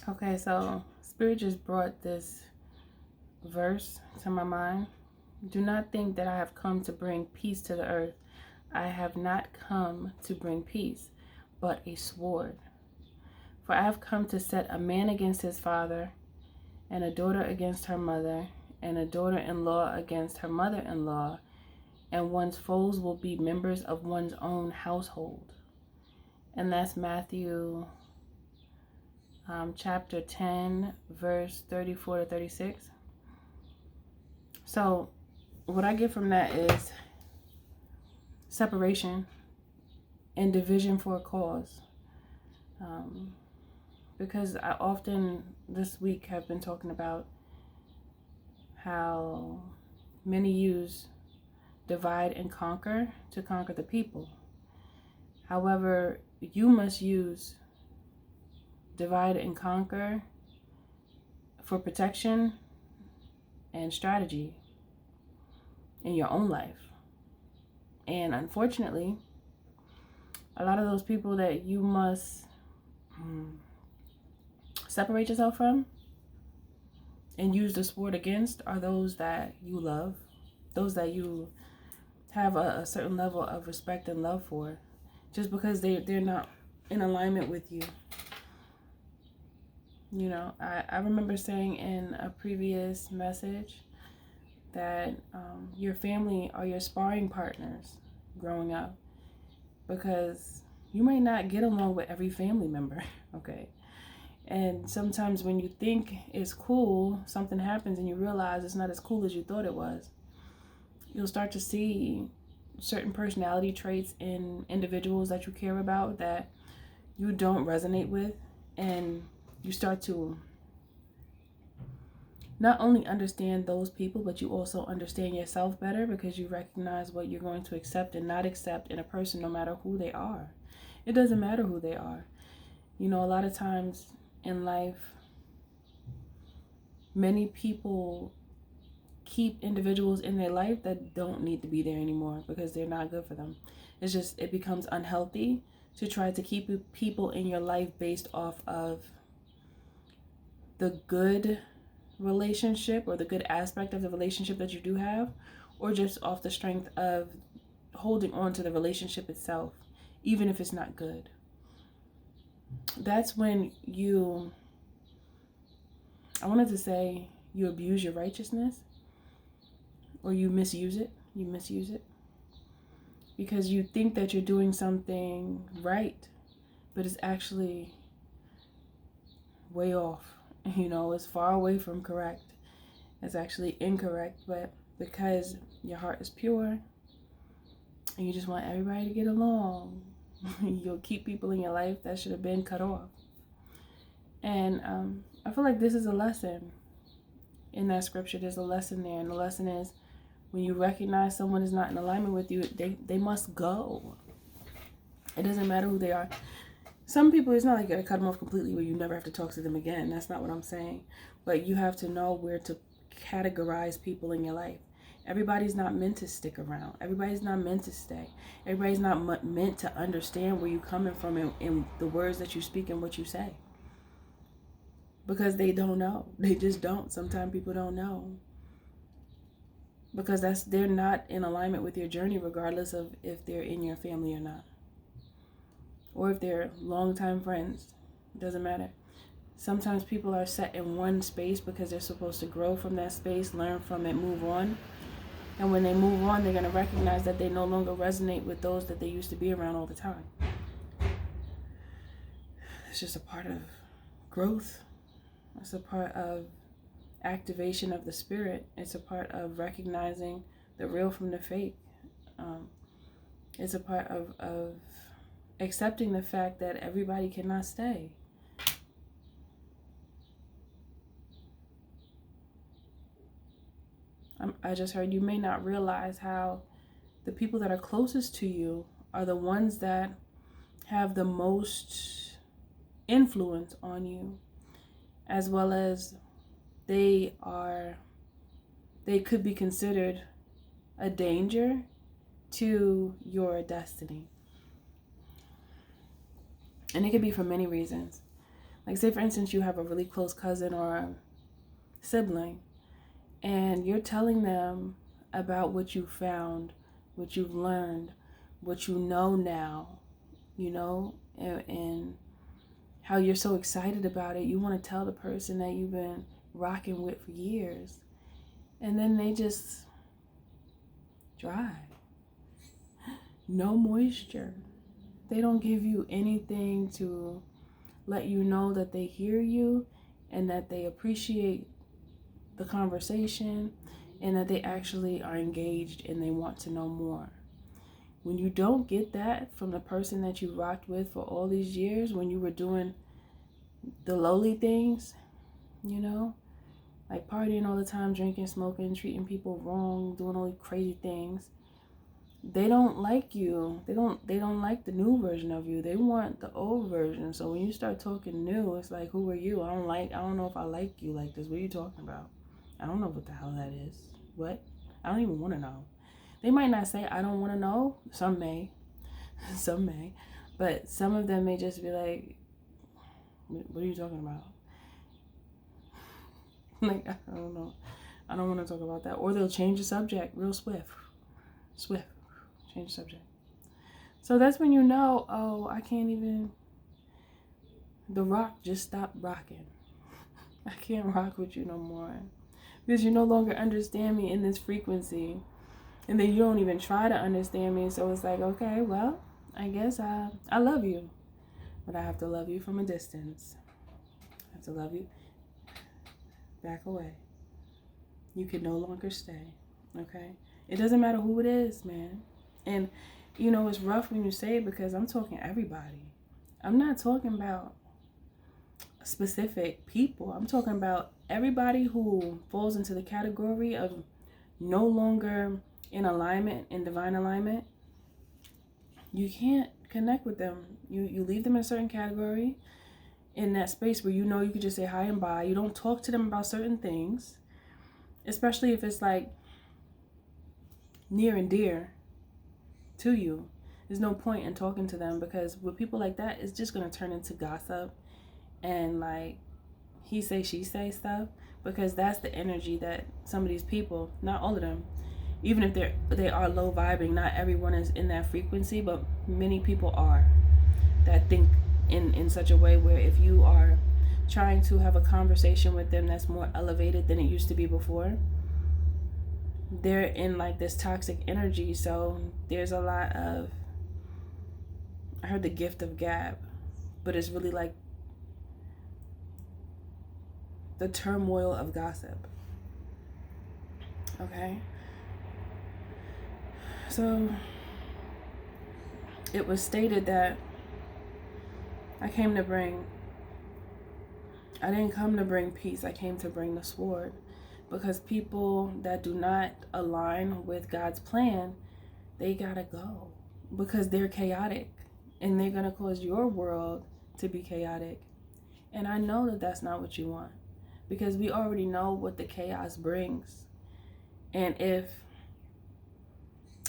Okay, so Spirit just brought this verse to my mind. Do not think that I have come to bring peace to the earth. I have not come to bring peace, but a sword. For I have come to set a man against his father, and a daughter against her mother, and a daughter-in-law against her mother-in-law, and one's foes will be members of one's own household. And that's Matthew chapter 10, verse 34 to 36. So what I get from that is separation and division for a cause. Because I often this week have been talking about how many use divide and conquer to conquer the people. However, you must use divide and conquer for protection and strategy in your own life. And unfortunately, a lot of those people that you must separate yourself from and use the sword against are those that you love, those that you have a certain level of respect and love for, just because they're not in alignment with you. You know, I remember saying in a previous message that your family are your sparring partners growing up, because you may not get along with every family member, okay? And sometimes when you think it's cool, something happens and you realize it's not as cool as you thought it was. You'll start to see certain personality traits in individuals that you care about that you don't resonate with, and you start to not only understand those people, but you also understand yourself better, because you recognize what you're going to accept and not accept in a person, no matter who they are. It doesn't matter who they are. You know, a lot of times in life, many people keep individuals in their life that don't need to be there anymore because they're not good for them. It's just, it becomes unhealthy to try to keep people in your life based off of the good relationship or the good aspect of the relationship that you do have, or just off the strength of holding on to the relationship itself, even if it's not good. That's when you, I wanted to say, you abuse your righteousness, or you misuse it. You misuse it because you think that you're doing something right, but it's actually way off. You know, it's far away from correct. It's actually incorrect, but because your heart is pure and you just want everybody to get along, you'll keep people in your life that should have been cut off. And I feel like this is a lesson in that scripture. There's a lesson there, and the lesson is, when you recognize someone is not in alignment with you, they must go. It doesn't matter who they are. Some people, it's not like you gotta cut them off completely where you never have to talk to them again. That's not what I'm saying. But you have to know where to categorize people in your life. Everybody's not meant to stick around. Everybody's not meant to stay. Everybody's not meant to understand where you're coming from in the words that you speak and what you say. Because they don't know. They just don't. Sometimes people don't know. Because they're not in alignment with your journey, regardless of if they're in your family or not. Or if they're longtime friends. It doesn't matter. Sometimes people are set in one space because they're supposed to grow from that space, learn from it, move on. And when they move on, they're going to recognize that they no longer resonate with those that they used to be around all the time. It's just a part of growth. It's a part of activation of the spirit. It's a part of recognizing the real from the fake. It's a part of accepting the fact that everybody cannot stay. I just heard you may not realize how the people that are closest to you are the ones that have the most influence on you, as well as they could be considered a danger to your destiny. And it could be for many reasons. Like, say for instance, you have a really close cousin or a sibling, and you're telling them about what you found, what you've learned, what you know now, and how you're so excited about it. You want to tell the person that you've been rocking with for years, and then they just dry. No moisture. They don't give you anything to let you know that they hear you and that they appreciate the conversation and that they actually are engaged and they want to know more. When you don't get that from the person that you rocked with for all these years, when you were doing the lowly things, like partying all the time, drinking, smoking, treating people wrong, doing all these crazy things, they don't like you. They don't like the new version of you. They want the old version. So when you start talking new, it's like, who are you? I don't know if I like you like this. What are you talking about? I don't know what the hell that is. What? I don't even want to know. They might not say I don't want to know. Some may. Some may. But some of them may just be like, what are you talking about? Like, I don't know. I don't want to talk about that. Or they'll change the subject real swift. Change the subject. So that's when you know, oh, I can't even, the rock just stopped rocking. I can't rock with you no more. Because you no longer understand me in this frequency. And then you don't even try to understand me. So it's like, okay, well, I guess I love you. But I have to love you from a distance. I have to love you. Back away. You can no longer stay. Okay? It doesn't matter who it is, man. And, it's rough when you say it because I'm talking everybody. I'm not talking about specific people. I'm talking about everybody who falls into the category of no longer in alignment, in divine alignment. You can't connect with them. You leave them in a certain category, in that space where you could just say hi and bye. You don't talk to them about certain things, especially if it's like near and dear to you. There's no point in talking to them because with people like that, it's just going to turn into gossip and like he say, she say stuff, because that's the energy that some of these people, not all of them, even if they are low vibing, not everyone is in that frequency, but many people are, that think in such a way where if you are trying to have a conversation with them that's more elevated than it used to be before, they're in like this toxic energy. So there's a lot of, I heard the gift of gab, but it's really like the turmoil of gossip. Okay? So it was stated that I didn't come to bring peace, I came to bring the sword. Because people that do not align with God's plan, they gotta go. Because they're chaotic. And they're gonna cause your world to be chaotic. And I know that that's not what you want. Because we already know what the chaos brings. And if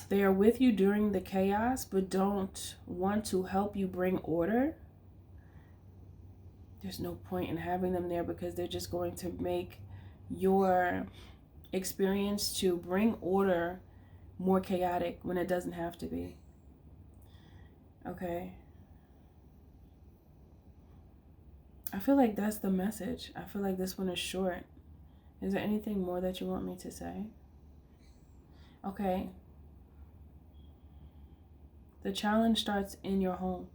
they are with you during the chaos, but don't want to help you bring order, there's no point in having them there, because they're just going to make your experience to bring order more chaotic when it doesn't have to be. Okay? I feel like that's the message. I feel like this one is short. Is there anything more that you want me to say? Okay. The challenge starts in your home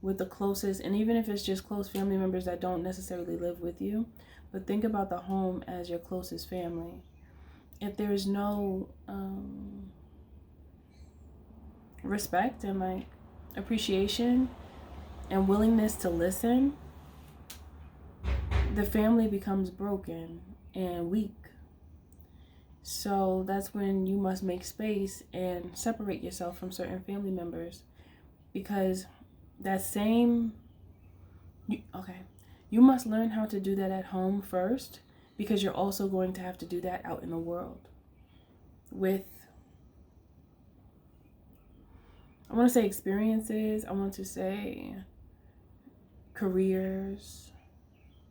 with the closest, and even if it's just close family members that don't necessarily live with you, but think about the home as your closest family. If there's no respect and like appreciation and willingness to listen, the family becomes broken and weak. So that's when you must make space and separate yourself from certain family members, because you must learn how to do that at home first, because you're also going to have to do that out in the world with, I want to say experiences, I want to say careers,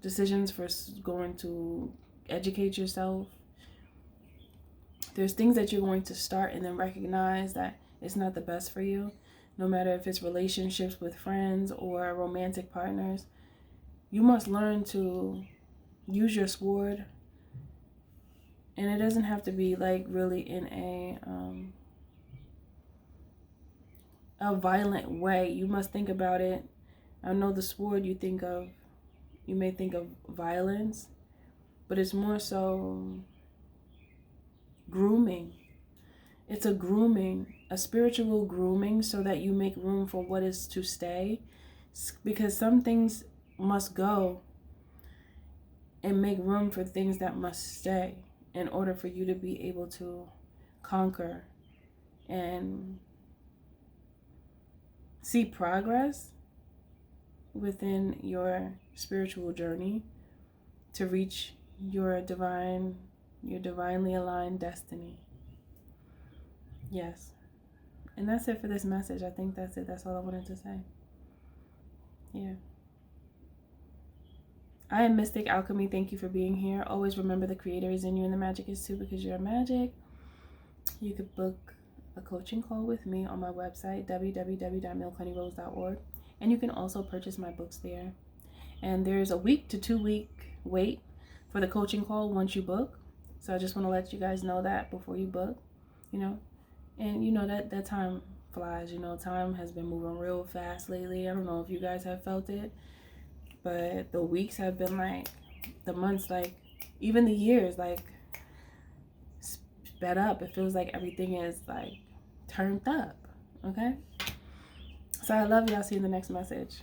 decisions for going to educate yourself. There's things that you're going to start and then recognize that it's not the best for you, no matter if it's relationships with friends or romantic partners. You must learn to use your sword, and it doesn't have to be like really in a violent way. You must think about it. I know the sword you may think of violence, but it's more so grooming. It's a grooming, a spiritual grooming, so that you make room for what is to stay, because some things must go and make room for things that must stay in order for you to be able to conquer and see progress within your spiritual journey to reach your divinely aligned destiny. Yes. And that's it for this message. I think that's it. That's all I wanted to say. Yeah. I am Mystic Alchemy. Thank you for being here. Always remember the creator is in you and the magic is too, because you're magic. You could book a coaching call with me on my website, www.MNHONEYROSE.org. And you can also purchase my books there. And there's a 1 to 2 week wait for the coaching call once you book. So I just want to let you guys know that before you book, And that time flies, time has been moving real fast lately. I don't know if you guys have felt it, but the weeks have been like, the months, like, even the years, like, sped up. It feels like everything is, like, turned up, okay? So I love y'all. See you in the next message.